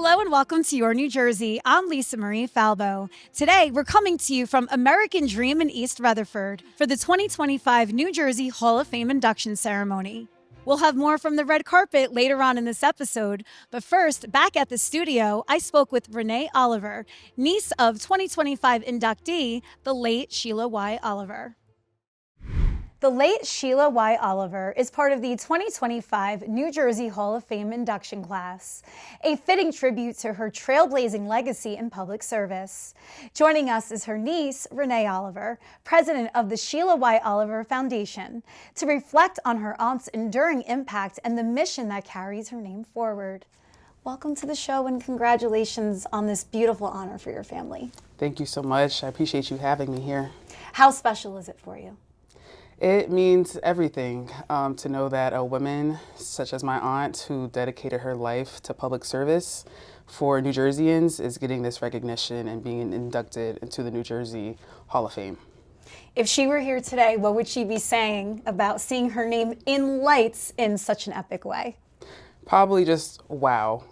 Hello and welcome to Your New Jersey. I'm Lisa Marie Falbo. Today, we're coming to you from American Dream in East Rutherford for the 2025 New Jersey Hall of Fame induction ceremony. We'll have more from the red carpet later on in this episode, but first, back at the studio, I spoke with Renee Oliver, niece of 2025 inductee, the late Sheila Y. Oliver. The late Sheila Y. Oliver is part of the 2025 New Jersey Hall of Fame induction class, a fitting tribute to her trailblazing legacy in public service. Joining us is her niece, Renee Oliver, president of the Sheila Y. Oliver Foundation, to reflect on her aunt's enduring impact and the mission that carries her name forward. Welcome to the show and congratulations on this beautiful honor for your family. Thank you so much. I appreciate you having me here. How special is it for you? It means everything to know that a woman such as my aunt, who dedicated her life to public service for New Jerseyans, is getting this recognition and being inducted into the New Jersey Hall of Fame. If she were here today, what would she be saying about seeing her name in lights in such an epic way? Probably just wow.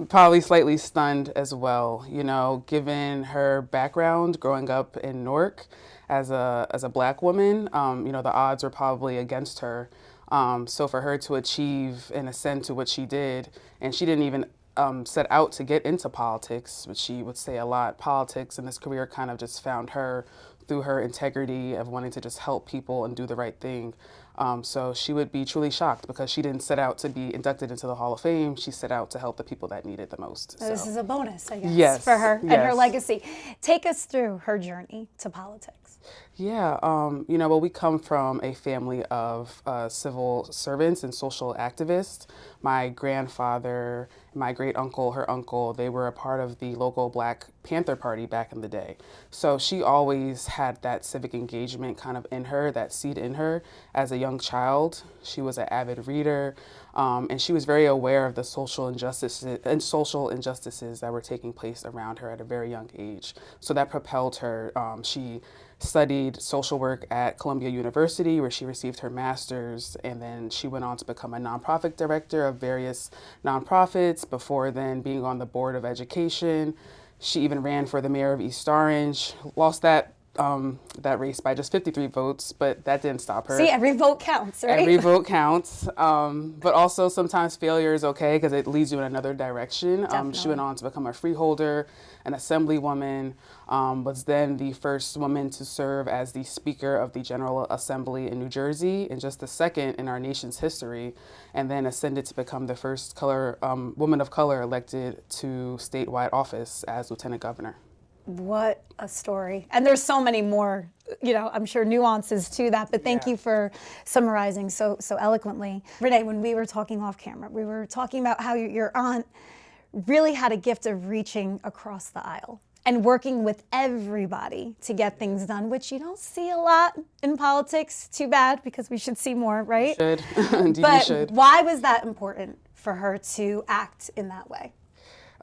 Probably slightly stunned as well. You know, given her background growing up in Newark as a black woman, you know, the odds were probably against her. So for her to achieve and ascend to what she did, and she didn't even set out to get into politics, which she would say a lot. Politics and this career kind of just found her through her integrity of wanting to just help people and do the right thing. So she would be truly shocked because she didn't set out to be inducted into the Hall of Fame. She set out to help the people that need it the most. So this is a bonus, I guess, yes, for her yes. and her legacy. Take us through her journey to politics. Yeah, you know, well, we come from a family of civil servants and social activists. My grandfather, my great uncle, her uncle, they were a part of the local Black Panther Party back in the day. So she always had that civic engagement kind of in her, that seed in her as a young child. She was an avid reader, and she was very aware of the social injustices that were taking place around her at a very young age. So that propelled her. She studied social work at Columbia University, where she received her master's, and then she went on to become a nonprofit director of various nonprofits before then being on the board of education. She even ran for the mayor of East Orange, lost that race by just 53 votes, but that didn't stop her. See, every vote counts, right? Every vote counts, but also sometimes failure is okay because it leads you in another direction. She went on to become a freeholder, an assemblywoman, was then the first woman to serve as the Speaker of the General Assembly in New Jersey, and just the second in our nation's history, and then ascended to become the first woman of color elected to statewide office as Lieutenant Governor. What a story. And there's so many more, you know, I'm sure nuances to that, but thank you for summarizing so eloquently. Renee, when we were talking off camera, we were talking about how your aunt really had a gift of reaching across the aisle and working with everybody to get things done, which you don't see a lot in politics. Too bad, because we should see more, right? We should. Indeed, but we should. Why was that important for her to act in that way?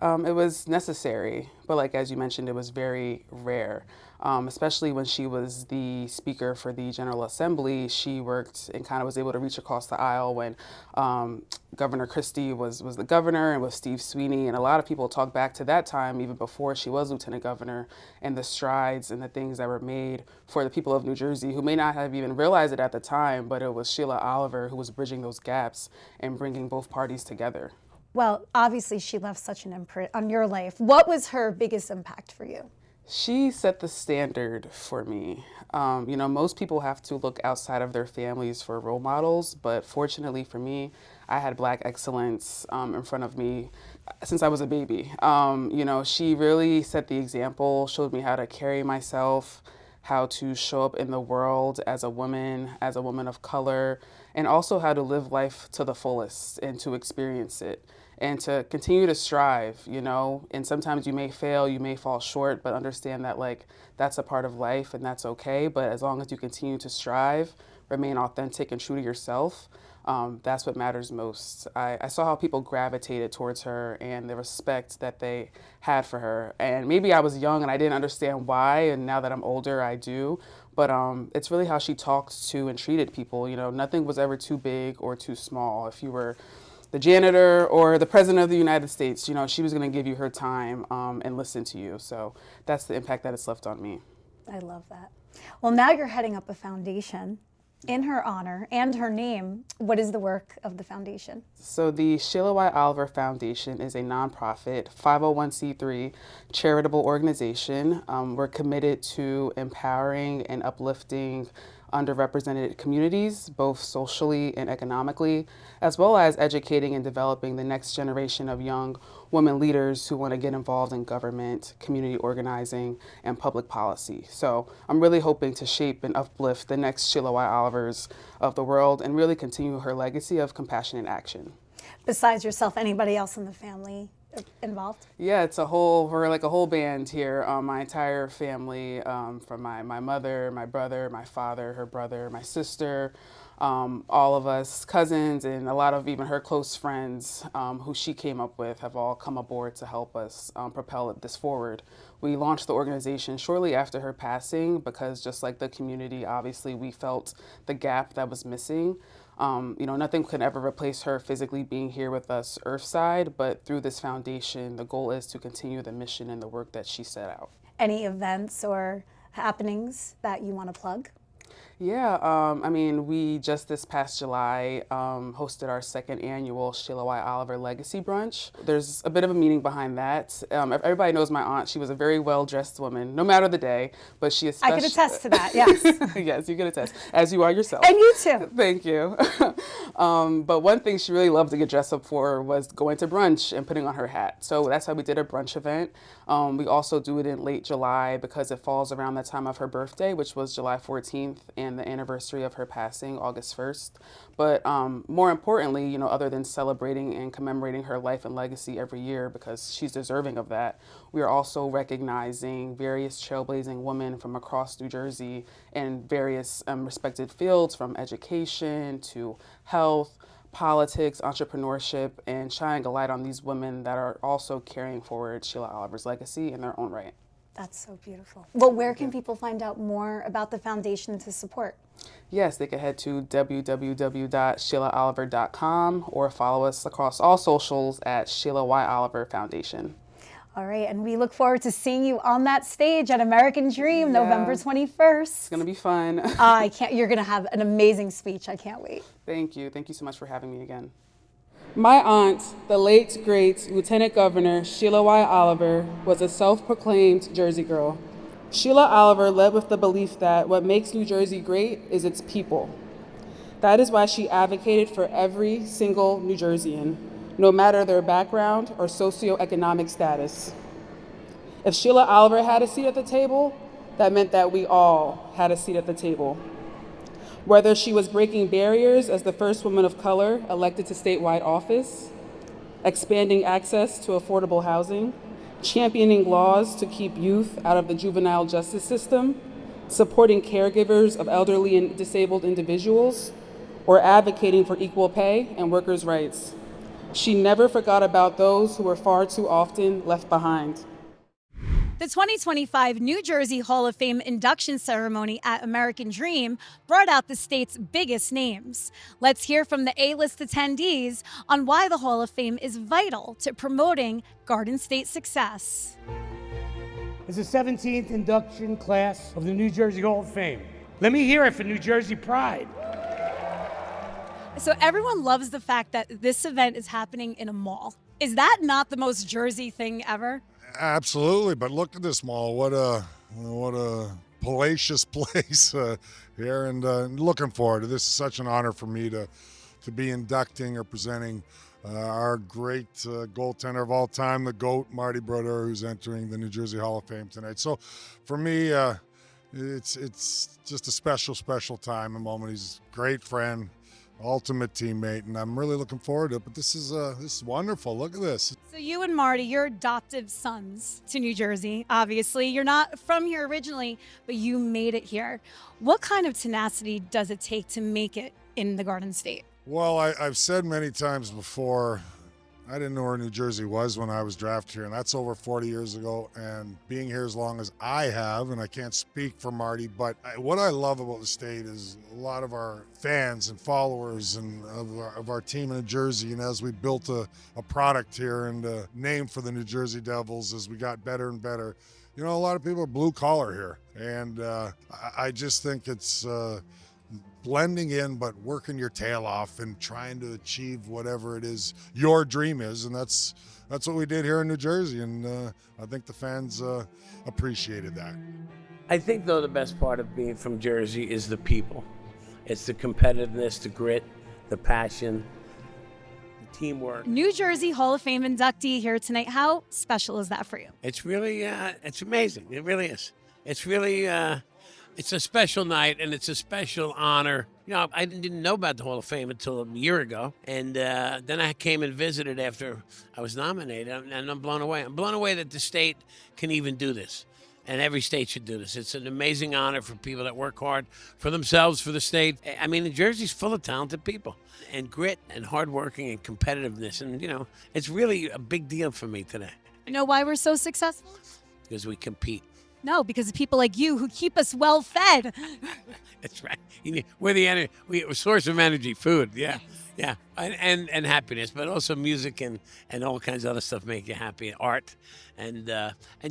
It was necessary, but like as you mentioned, it was very rare, especially when she was the Speaker for the General Assembly. She worked and kind of was able to reach across the aisle when Governor Christie was the governor, and with Steve Sweeney, and a lot of people talk back to that time, even before she was Lieutenant Governor, and the strides and the things that were made for the people of New Jersey who may not have even realized it at the time, but it was Sheila Oliver who was bridging those gaps and bringing both parties together. Well, obviously she left such an imprint on your life. What was her biggest impact for you? She set the standard for me. You know, most people have to look outside of their families for role models, but fortunately for me, I had Black excellence in front of me since I was a baby. You know, she really set the example, showed me how to carry myself, how to show up in the world as a woman of color, and also how to live life to the fullest and to experience it and to continue to strive, you know. And sometimes you may fail, you may fall short, but understand that like that's a part of life and that's okay. But as long as you continue to strive, remain authentic and true to yourself, that's what matters most. I saw how people gravitated towards her and the respect that they had for her. And maybe I was young and I didn't understand why, and now that I'm older, I do. But it's really how she talked to and treated people. You know, nothing was ever too big or too small. If you were the janitor or the president of the United States. You know, she was going to give you her time and listen to you. So that's the impact that it's left on me. I love that. Well, now you're heading up a foundation in her honor and her name. What is the work of the foundation? So the Sheila Y. Oliver Foundation is a nonprofit 501c3 charitable organization. We're committed to empowering and uplifting underrepresented communities, both socially and economically, as well as educating and developing the next generation of young women leaders who want to get involved in government, community organizing, and public policy. So I'm really hoping to shape and uplift the next Sheila Y. Olivers of the world and really continue her legacy of compassionate action. Besides yourself, anybody else in the family involved? Yeah, we're like a whole band here. My entire family, from my mother, my brother, my father, her brother, my sister, all of us cousins, and a lot of even her close friends who she came up with have all come aboard to help us propel this forward. We launched the organization shortly after her passing because, just like the community, obviously we felt the gap that was missing. Nothing could ever replace her physically being here with us earthside, but through this foundation, the goal is to continue the mission and the work that she set out. Any events or happenings that you want to plug? Yeah, we just this past July hosted our second annual Sheila Y. Oliver Legacy Brunch. There's a bit of a meaning behind that. Everybody knows my aunt. She was a very well-dressed woman, no matter the day, but she especially... I can attest to that, yes. Yes, you can attest, as you are yourself. And you too. Thank you. But one thing she really loved to get dressed up for was going to brunch and putting on her hat. So that's how we did a brunch event. We also do it in late July because it falls around the time of her birthday, which was July 14th, and the anniversary of her passing, August 1st. But more importantly, other than celebrating and commemorating her life and legacy every year because she's deserving of that, we are also recognizing various trailblazing women from across New Jersey in various respected fields, from education to health, politics, entrepreneurship, and shining a light on these women that are also carrying forward Sheila Oliver's legacy in their own right. That's so beautiful. Well, where can people find out more about the foundation to support? Yes, they can head to www.sheilaoliver.com or follow us across all socials at Sheila Y. Oliver Foundation. All right, and we look forward to seeing you on that stage at American Dream, November 21st. It's going to be fun. You're going to have an amazing speech. I can't wait. Thank you. Thank you so much for having me again. My aunt, the late, great Lieutenant Governor Sheila Y. Oliver, was a self-proclaimed Jersey girl. Sheila Oliver led with the belief that what makes New Jersey great is its people. That is why she advocated for every single New Jerseyan, no matter their background or socioeconomic status. If Sheila Oliver had a seat at the table, that meant that we all had a seat at the table. Whether she was breaking barriers as the first woman of color elected to statewide office, expanding access to affordable housing, championing laws to keep youth out of the juvenile justice system, supporting caregivers of elderly and disabled individuals, or advocating for equal pay and workers' rights, she never forgot about those who were far too often left behind. The 2025 New Jersey Hall of Fame induction ceremony at American Dream brought out the state's biggest names. Let's hear from the A-list attendees on why the Hall of Fame is vital to promoting Garden State success. It's the 17th induction class of the New Jersey Hall of Fame. Let me hear it for New Jersey pride. So everyone loves the fact that this event is happening in a mall. Is that not the most Jersey thing ever? Absolutely, but look at this mall. What a palatious place here, and looking forward to this. Is such an honor for me to be inducting or presenting our great goaltender of all time, the GOAT, Marty Brodeur, who's entering the New Jersey Hall of Fame tonight. So for me, it's just a special time, a moment. He's a great friend, ultimate teammate, and I'm really looking forward to it. But this is wonderful. Look at this. So you and Marty, you're adoptive sons to New Jersey. Obviously, you're not from here originally, but you made it here. What kind of tenacity does it take to make it in the Garden State? Well, I've said many times before, I didn't know where New Jersey was when I was drafted here, and that's over 40 years ago. And being here as long as I have, and I can't speak for Marty, but what I love about the state is a lot of our fans and followers and of our team in New Jersey. And as we built a product here and a name for the New Jersey Devils, as we got better and better, you know, a lot of people are blue collar here, and I just think it's blending in, but working your tail off and trying to achieve whatever it is your dream is, and that's what we did here in New Jersey, and I think the fans appreciated that. I think, though, the best part of being from Jersey is the people. It's the competitiveness, the grit, the passion, the teamwork. New Jersey Hall of Fame inductee here tonight. How special is that for you? It's really, it's amazing. It really is. It's really, it's a special night, and it's a special honor. You know, I didn't know about the Hall of Fame until a year ago, and then I came and visited after I was nominated, and I'm blown away. I'm blown away that the state can even do this, and every state should do this. It's an amazing honor for people that work hard for themselves, for the state. I mean, New Jersey's full of talented people, and grit, and hardworking, and competitiveness, and, you know, it's really a big deal for me today. You know why we're so successful? Because we compete. No, because of people like you who keep us well fed. That's right. We're the source of energy, food. Yeah, yeah, and happiness, but also music and all kinds of other stuff make you happy. Art, and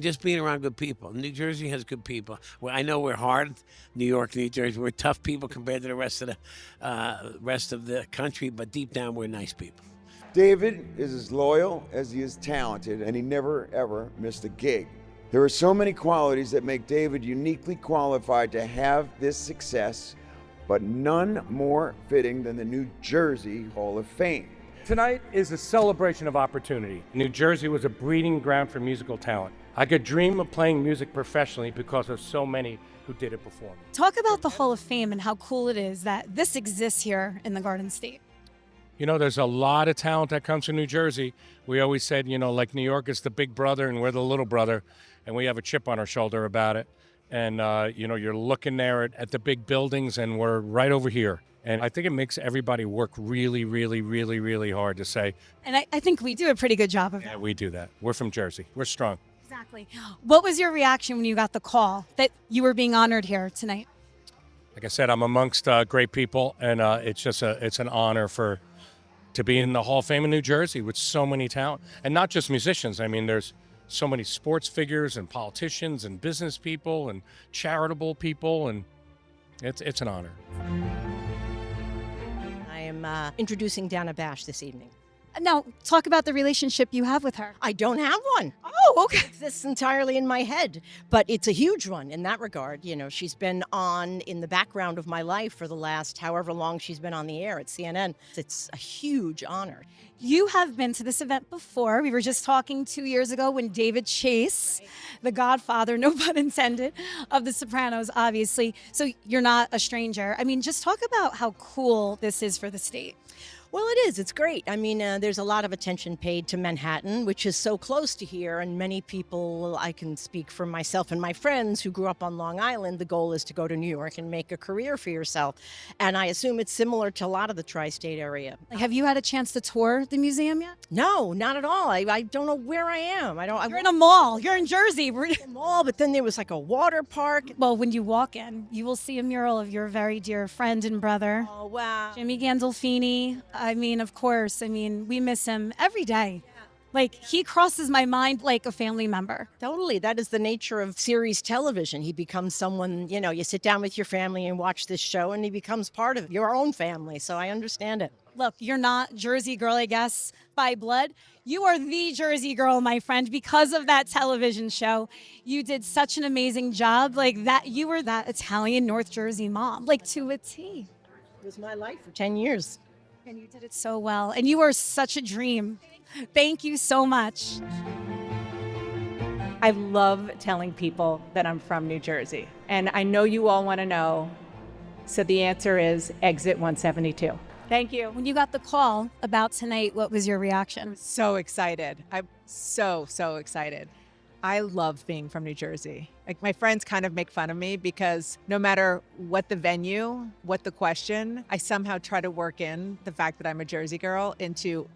just being around good people. New Jersey has good people. Well, I know we're hard. New York, New Jersey, we're tough people compared to the rest of the country, but deep down we're nice people. David is as loyal as he is talented, and he never ever missed a gig. There are so many qualities that make David uniquely qualified to have this success, but none more fitting than the New Jersey Hall of Fame. Tonight is a celebration of opportunity. New Jersey was a breeding ground for musical talent. I could dream of playing music professionally because of so many who did it before me. Talk about the Hall of Fame and how cool it is that this exists here in the Garden State. You know, there's a lot of talent that comes from New Jersey. We always said, you know, like New York is the big brother and we're the little brother, and we have a chip on our shoulder about it. And, you know, you're looking there at the big buildings, and we're right over here. And I think it makes everybody work really, really, really, really hard to say. And I think we do a pretty good job of Yeah, that. we do that. We're from Jersey. We're strong. Exactly. What was your reaction when you got the call that you were being honored here tonight? Like I said, I'm amongst great people, and it's an honor to be in the Hall of Fame in New Jersey with so many talent. And not just musicians. I mean, there's so many sports figures and politicians and business people and charitable people, and it's an honor. I am introducing Dana Bash this evening. Now, talk about the relationship you have with her. I don't have one. Oh, okay. It exists entirely in my head, but it's a huge one in that regard. You know, she's been on in the background of my life for the last however long she's been on the air at CNN. It's a huge honor. You have been to this event before. We were just talking 2 years ago when David Chase, the godfather, no pun intended, of The Sopranos, obviously. So you're not a stranger. I mean, just talk about how cool this is for the state. Well, it is. It's great. I mean, there's a lot of attention paid to Manhattan, which is so close to here. And many people, I can speak for myself and my friends who grew up on Long Island, the goal is to go to New York and make a career for yourself. And I assume it's similar to a lot of the tri-state area. Like, have you had a chance to tour the museum yet? No, not at all. I don't know where I am. You're in a mall. You're in Jersey. We're a mall, but then there was like a water park. Well, when you walk in, you will see a mural of your very dear friend and brother, Oh, wow. Jimmy Gandolfini. I mean, of course, we miss him every day. Like, he crosses my mind like a family member. Totally. That is the nature of series television. He becomes someone, you know, you sit down with your family and watch this show, and he becomes part of your own family. So I understand it. Look, you're not Jersey girl, I guess, by blood. You are the Jersey girl, my friend, because of that television show. You did such an amazing job. Like, that, you were that Italian North Jersey mom, like, to a T. It was my life for 10 years. And you did it so well. And you are such a dream. Thank you so much. I love telling people that I'm from New Jersey. And I know you all want to know. So the answer is exit 172. Thank you. When you got the call about tonight, what was your reaction? So excited. I'm so excited. I love being from New Jersey. Like, my friends kind of make fun of me because no matter what the venue, what the question, I somehow try to work in the fact that I'm a Jersey girl into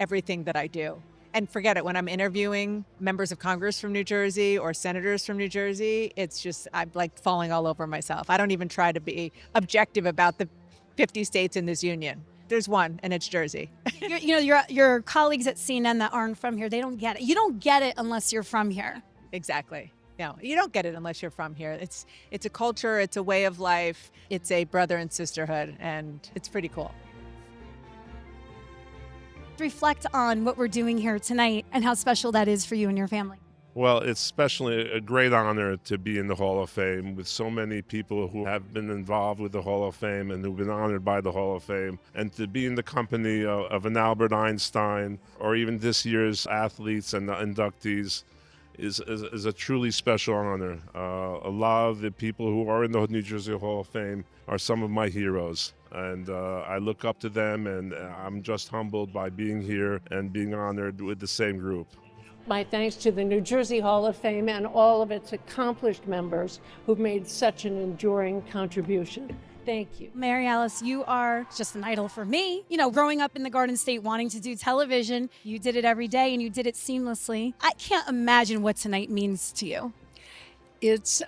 everything that I do. And forget it, when I'm interviewing members of Congress from New Jersey or senators from New Jersey, it's just, I'm like falling all over myself. I don't even try to be objective about the 50 states in this union. There's one, and it's Jersey. Your colleagues at CNN that aren't from here, they don't get it. You don't get it unless you're from here. Exactly. No, you don't get it unless you're from here. It's a culture, it's a way of life, it's a brother and sisterhood, and it's pretty cool. Reflect on what we're doing here tonight and how special that is for you and your family. Well, it's especially a great honor to be in the Hall of Fame with so many people who have been involved with the Hall of Fame and who've been honored by the Hall of Fame. And to be in the company of an Albert Einstein or even this year's athletes and the inductees is a truly special honor. A lot of the people who are in the New Jersey Hall of Fame are some of my heroes. And I look up to them, and I'm just humbled by being here and being honored with the same group. My thanks to the New Jersey Hall of Fame and all of its accomplished members who've made such an enduring contribution. Thank you. Mary Alice, you are just an idol for me. You know, growing up in the Garden State, wanting to do television, you did it every day and you did it seamlessly. I can't imagine what tonight means to you. It's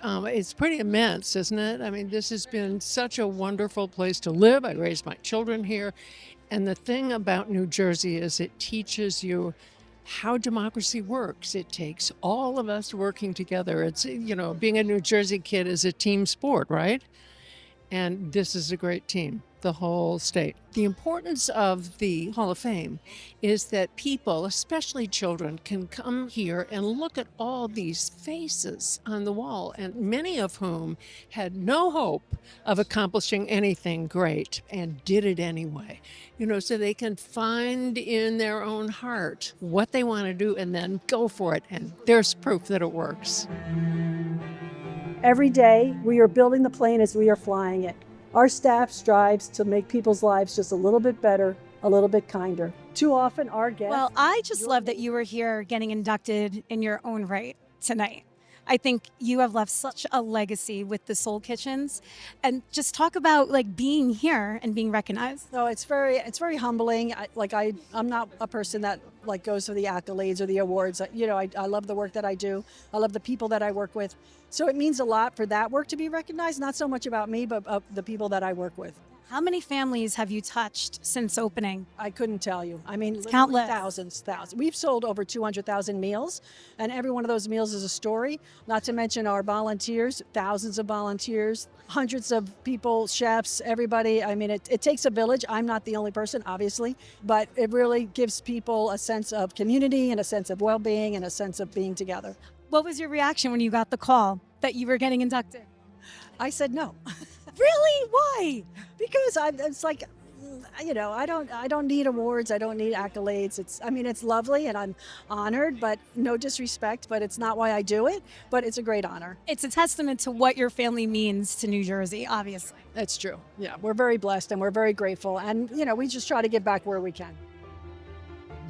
pretty immense, isn't it? I mean, this has been such a wonderful place to live. I raised my children here. And the thing about New Jersey is it teaches you how democracy works. It takes all of us working together. It's, you know, being a New Jersey kid is a team sport, right? And this is a great team, the whole state. The importance of the Hall of Fame is that people, especially children, can come here and look at all these faces on the wall, and many of whom had no hope of accomplishing anything great and did it anyway. You know, so they can find in their own heart what they want to do and then go for it. And there's proof that it works. Every day, we are building the plane as we are flying it. Our staff strives to make people's lives just a little bit better, a little bit kinder. Too often, our guests... Well, I just love that you were here getting inducted in your own right tonight. I think you have left such a legacy with the Soul Kitchens, and just talk about like being here and being recognized. So it's very humbling. I'm not a person that like goes for the accolades or the awards. You know, I love the work that I do. I love the people that I work with. So it means a lot for that work to be recognized, not so much about me, but the people that I work with. How many families have you touched since opening? I couldn't tell you. I mean, countless. Thousands. We've sold over 200,000 meals, and every one of those meals is a story, not to mention our volunteers, thousands of volunteers, hundreds of people, chefs, everybody. I mean, it takes a village. I'm not the only person, obviously, but it really gives people a sense of community and a sense of well-being and a sense of being together. What was your reaction when you got the call that you were getting inducted? I said no. Really? Why? Because it's like, you know, I don't need awards. I don't need accolades. It's lovely and I'm honored, but no disrespect, but it's not why I do it, but it's a great honor. It's a testament to what your family means to New Jersey, obviously. That's true. Yeah, we're very blessed and we're very grateful. And, you know, we just try to give back where we can.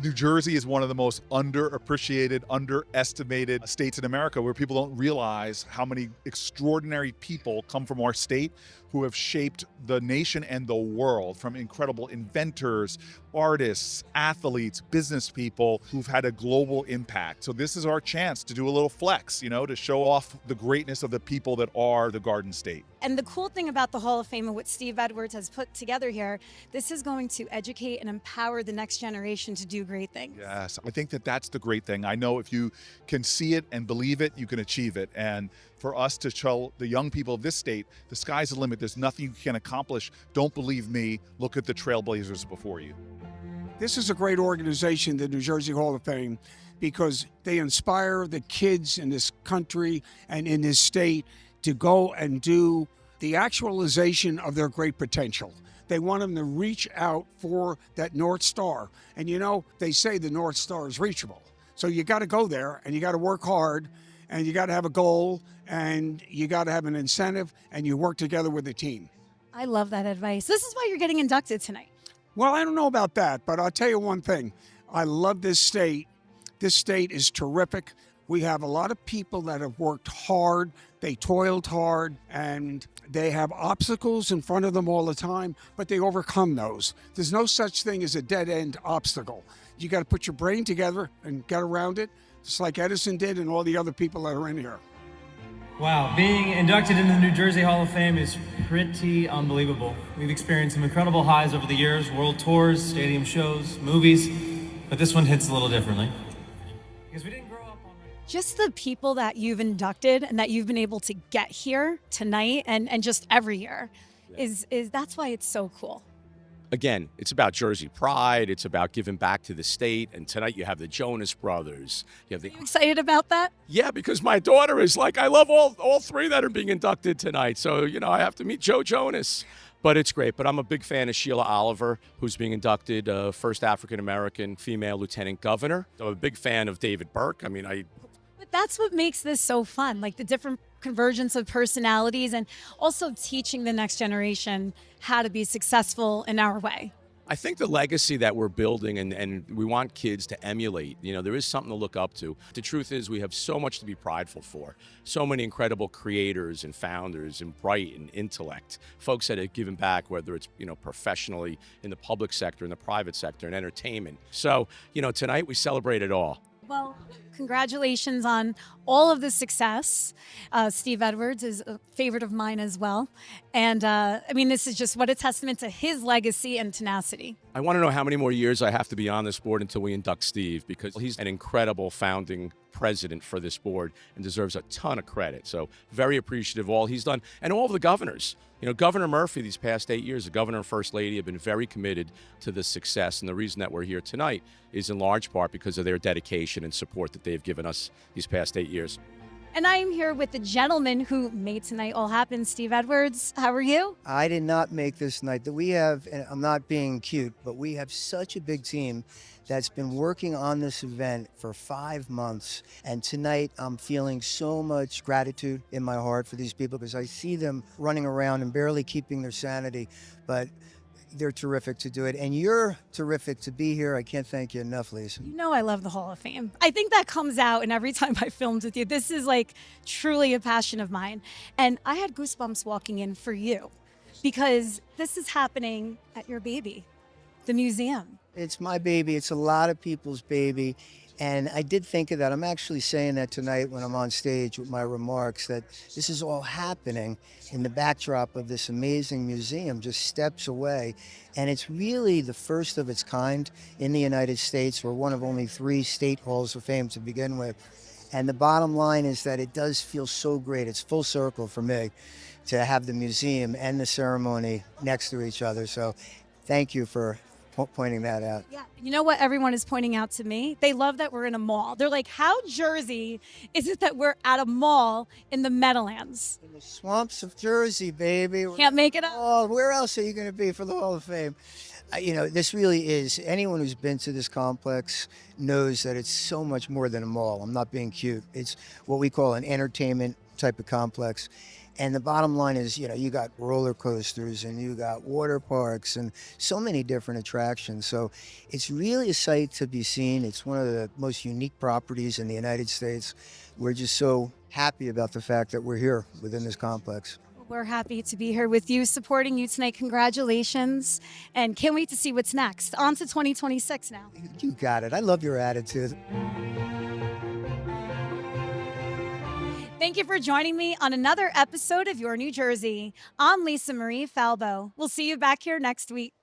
New Jersey is one of the most underappreciated, underestimated states in America, where people don't realize how many extraordinary people come from our state who have shaped the nation and the world, from incredible inventors, artists, athletes, business people who've had a global impact. So this is our chance to do a little flex, you know, to show off the greatness of the people that are the Garden State. And the cool thing about the Hall of Fame and what Steve Edwards has put together here, this is going to educate and empower the next generation to do great things. Yes, I think that's the great thing. I know if you can see it and believe it, you can achieve it. And for us to tell the young people of this state, the sky's the limit. There's nothing you can accomplish. Don't believe me. Look at the trailblazers before you. This is a great organization, the New Jersey Hall of Fame, because they inspire the kids in this country and in this state to go and do the actualization of their great potential. They want them to reach out for that North Star. And you know, they say the North Star is reachable. So you got to go there and you got to work hard and you got to have a goal and you got to have an incentive and you work together with a team. I love that advice. This is why you're getting inducted tonight. Well, I don't know about that, but I'll tell you one thing. I love this state. This state is terrific. We have a lot of people that have worked hard. They toiled hard and they have obstacles in front of them all the time, but they overcome those. There's no such thing as a dead-end obstacle. You got to put your brain together and get around it, just like Edison did and all the other people that are in here. Wow, being inducted into the New Jersey Hall of Fame is pretty unbelievable. We've experienced some incredible highs over the years, world tours, stadium shows, movies, but this one hits a little differently. Because we didn't grow up on... Just the people that you've inducted and that you've been able to get here tonight and just every year is that's why it's so cool. Again, it's about Jersey pride. It's about giving back to the state. And tonight you have the Jonas Brothers. You have the... Are you excited about that? Yeah, because my daughter is like, I love all three that are being inducted tonight. So, I have to meet Joe Jonas. But it's great. But I'm a big fan of Sheila Oliver, who's being inducted, first African-American female lieutenant governor. I'm a big fan of David Burke. But that's what makes this so fun, like the different convergence of personalities and also teaching the next generation how to be successful in our way. I think the legacy that we're building and we want kids to emulate, there is something to look up to. The truth is we have so much to be prideful for. So many incredible creators and founders and bright and intellect, folks that have given back, whether it's, professionally in the public sector, in the private sector, and entertainment. So, tonight we celebrate it all. Well, congratulations on all of the success. Steve Edwards is a favorite of mine as well. And this is just what a testament to his legacy and tenacity. I want to know how many more years I have to be on this board until we induct Steve, because he's an incredible founding president for this board and deserves a ton of credit. So very appreciative of all he's done, and all of the governors. Governor Murphy these past 8 years, the governor and first lady have been very committed to this success. And the reason that we're here tonight is in large part because of their dedication and support that they've given us these past 8 years. And I am here with the gentleman who made tonight all happen, Steve Edwards. How are you? I did not make this night. That we have, and I'm not being cute, but we have such a big team that's been working on this event for 5 months. And tonight I'm feeling so much gratitude in my heart for these people, because I see them running around and barely keeping their sanity, but they're terrific to do it. And you're terrific to be here. I can't thank you enough, Lisa. I love the Hall of Fame. I think that comes out in every time I filmed with you. This is like truly a passion of mine. And I had goosebumps walking in for you, because this is happening at your baby, the museum. It's my baby. It's a lot of people's baby. And I did think of that. I'm actually saying that tonight when I'm on stage with my remarks, that this is all happening in the backdrop of this amazing museum, just steps away. And it's really the first of its kind in the United States. We're one of only 3 state halls of fame to begin with. And the bottom line is that it does feel so great. It's full circle for me to have the museum and the ceremony next to each other. So thank you for pointing that out. Yeah, you know what everyone is pointing out to me? They love that we're in a mall. They're like, how Jersey is it that we're at a mall in the Meadowlands? In the swamps of Jersey, baby. Can't make it up. Oh, where else are you going to be for the Hall of Fame? This really is, anyone who's been to this complex knows that it's so much more than a mall. I'm not being cute. It's what we call an entertainment type of complex. And the bottom line is, you got roller coasters and you got water parks and so many different attractions. So it's really a sight to be seen. It's one of the most unique properties in the United States. We're just so happy about the fact that we're here within this complex. We're happy to be here with you, supporting you tonight. Congratulations. And can't wait to see what's next. On to 2026 now. You got it. I love your attitude. Thank you for joining me on another episode of Your New Jersey. I'm Lisa Marie Falbo. We'll see you back here next week.